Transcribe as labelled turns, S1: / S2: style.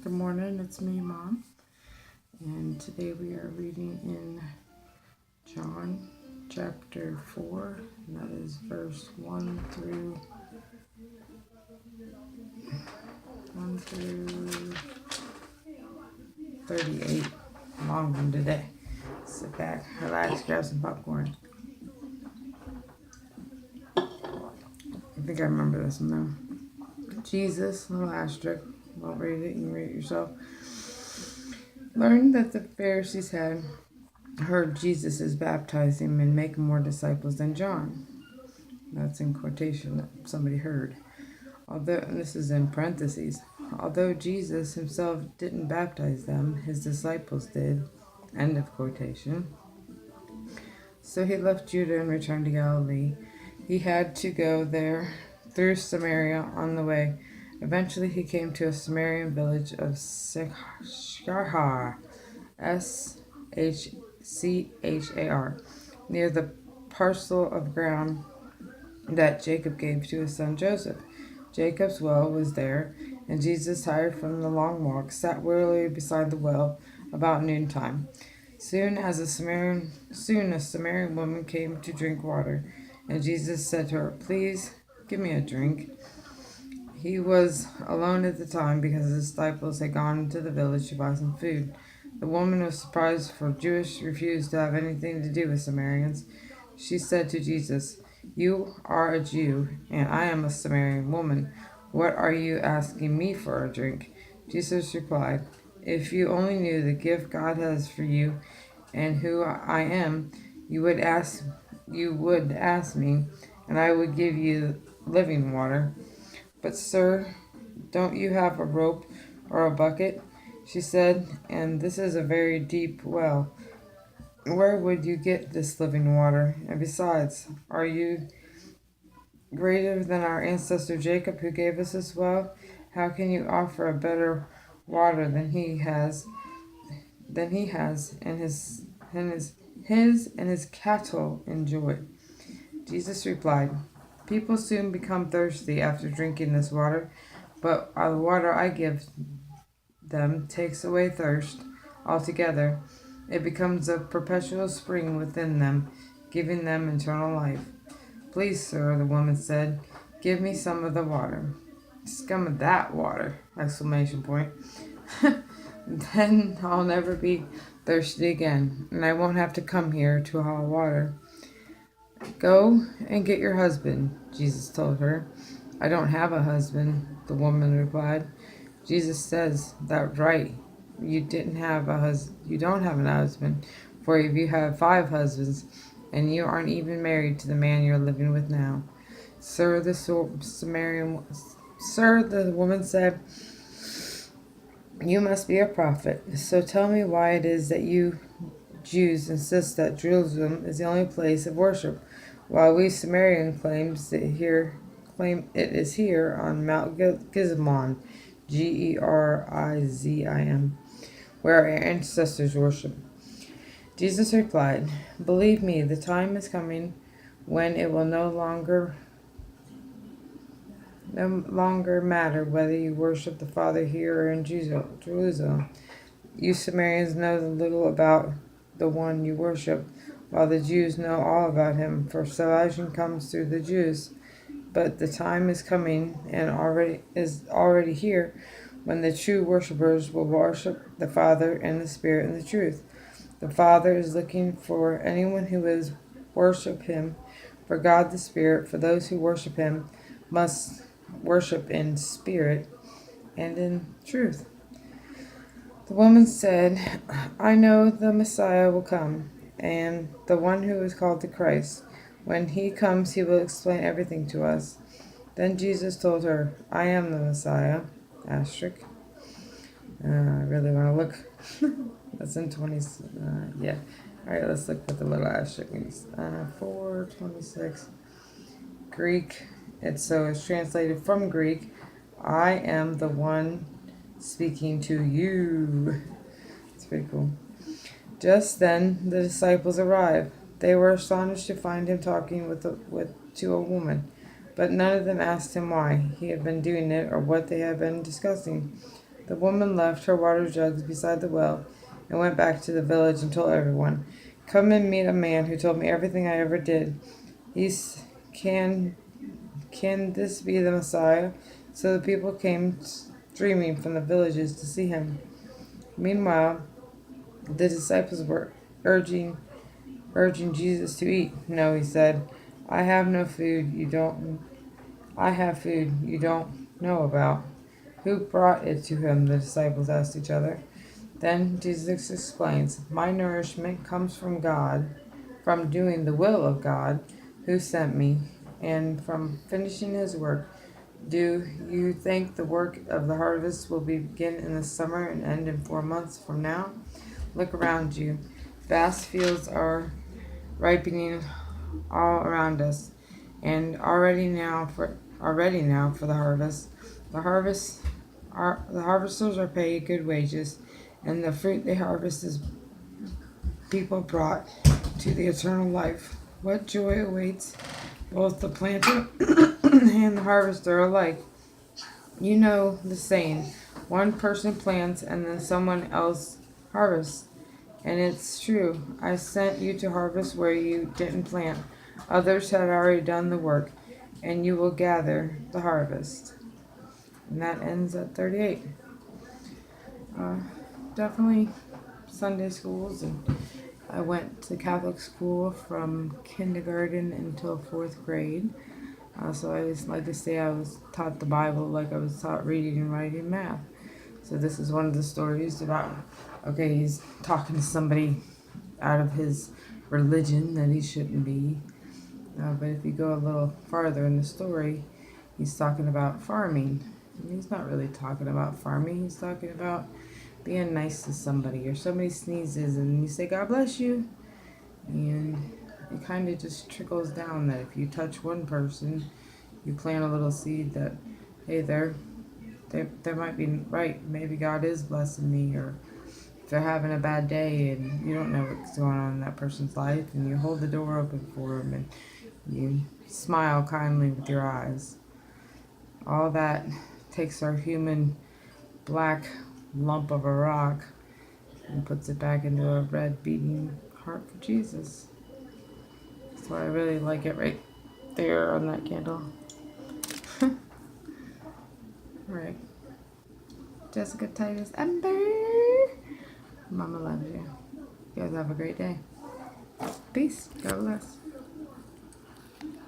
S1: Good morning, it's me, Mom, and today we are reading in John chapter 4, and that is verse 1 through 38. Long one today. Sit back, relax, grab some popcorn. I think I remember this one though. Jesus, little asterisk, well, read it, you can read it yourself. Learned that the Pharisees had heard Jesus is baptizing and making more disciples than John. That's in quotation that somebody heard. Although, and this is in parentheses, although Jesus himself didn't baptize them, his disciples did. End of quotation. So he left Judah and returned to Galilee. He had to go there through Samaria on the way. Eventually he came to a Samaritan village of Sychar, Schar, near the parcel of ground that Jacob gave to his son Joseph. Jacob's well was there, and Jesus, tired from the long walk, sat wearily beside the well about noontime. Soon a Samaritan woman came to drink water, and Jesus said to her, "Please give me a drink." He was alone at the time because his disciples had gone into the village to buy some food. The woman was surprised, for Jews refused to have anything to do with Samaritans. She said to Jesus, "You are a Jew, and I am a Samaritan woman. What are you asking me for a drink?" Jesus replied, "If you only knew the gift God has for you and who I am, you would ask me, and I would give you living water. But sir, don't you have a rope or a bucket?" She said, "And this is a very deep well. Where would you get this living water? And besides, are you greater than our ancestor Jacob, who gave us this well? How can you offer a better water than he has, and his cattle enjoy?" Jesus replied, "People soon become thirsty after drinking this water, but the water I give them takes away thirst altogether. It becomes a perpetual spring within them, giving them eternal life." "Please, sir," the woman said, "give me some of the water." "Scum of that water!" Exclamation point. "Then I'll never be thirsty again, and I won't have to come here to haul water." "Go and get your husband," Jesus told her. "I don't have a husband," the woman replied. Jesus says that right. You don't have an husband, for if you have 5 husbands, and you aren't even married to the man you're living with now. Sir, the woman said, "You must be a prophet. So tell me why it is that you Jews insist that Jerusalem is the only place of worship, while we Samaritans claim it is here on Mount Gerizim, Gerizim, where our ancestors worship." Jesus replied, "Believe me, the time is coming when it will no longer matter whether you worship the Father here or in Jerusalem. You Samaritans know little about the one you worship, while the Jews know all about him, for salvation comes through the Jews. But the time is coming, and is already here, when the true worshippers will worship the Father and the Spirit and the truth. The Father is looking for anyone who will worship him, for God the Spirit, for those who worship him must worship in spirit and in truth." The woman said, "I know the Messiah will come, and the one who is called the Christ. When he comes, he will explain everything to us." Then Jesus told her, "I am the Messiah." Asterisk. I really want to look. That's in 20. Yeah. All right, let's look what the little asterisk means. 4:26. Greek. It's translated from Greek. "I am the one speaking to you." It's pretty cool. Just then the disciples arrived. They were astonished to find him talking to a woman, but none of them asked him why he had been doing it or what they had been discussing. The woman left her water jugs beside the well and went back to the village and told everyone, "Come and meet a man who told me everything I ever did. He's can can this be the Messiah?" So the people came streaming from the villages to see him. Meanwhile, the disciples were urging Jesus to eat. "No," he said. "I have no food you don't I have food you don't know about." "Who brought it to him?" the disciples asked each other. Then Jesus explains, "My nourishment comes from God, from doing the will of God who sent me, and from finishing his work. Do you think the work of the harvest will begin in the summer and end in 4 months from now? Look around you. Vast fields are ripening all around us, and already now for the harvest. The harvesters are paid good wages, and the fruit they harvest is people brought to the eternal life. What joy awaits both the planter and the harvester alike." You know the saying, one person plants and then someone else harvests. And it's true. I sent you to harvest where you didn't plant. Others had already done the work, and you will gather the harvest. And that ends at 38. Uh, Definitely Sunday schools, and I went to Catholic school from kindergarten until 4th grade. So I just like to say I was taught the Bible like I was taught reading and writing and math. So this is one of the stories about, okay, he's talking to somebody out of his religion that he shouldn't be. But if you go a little farther in the story, he's talking about farming. And he's not really talking about farming. He's talking about being nice to somebody, or somebody sneezes and you say, "God bless you." And it kind of just trickles down that if you touch one person, you plant a little seed that, hey, they might be right. Maybe God is blessing me. Or if they're having a bad day and you don't know what's going on in that person's life, and you hold the door open for them and you smile kindly with your eyes. All that takes our human black lump of a rock and puts it back into a red beating heart for Jesus. So I really like it right there on that candle. Alright. Jessica Titus Ember. Mama loves you. You guys have a great day. Peace. God bless.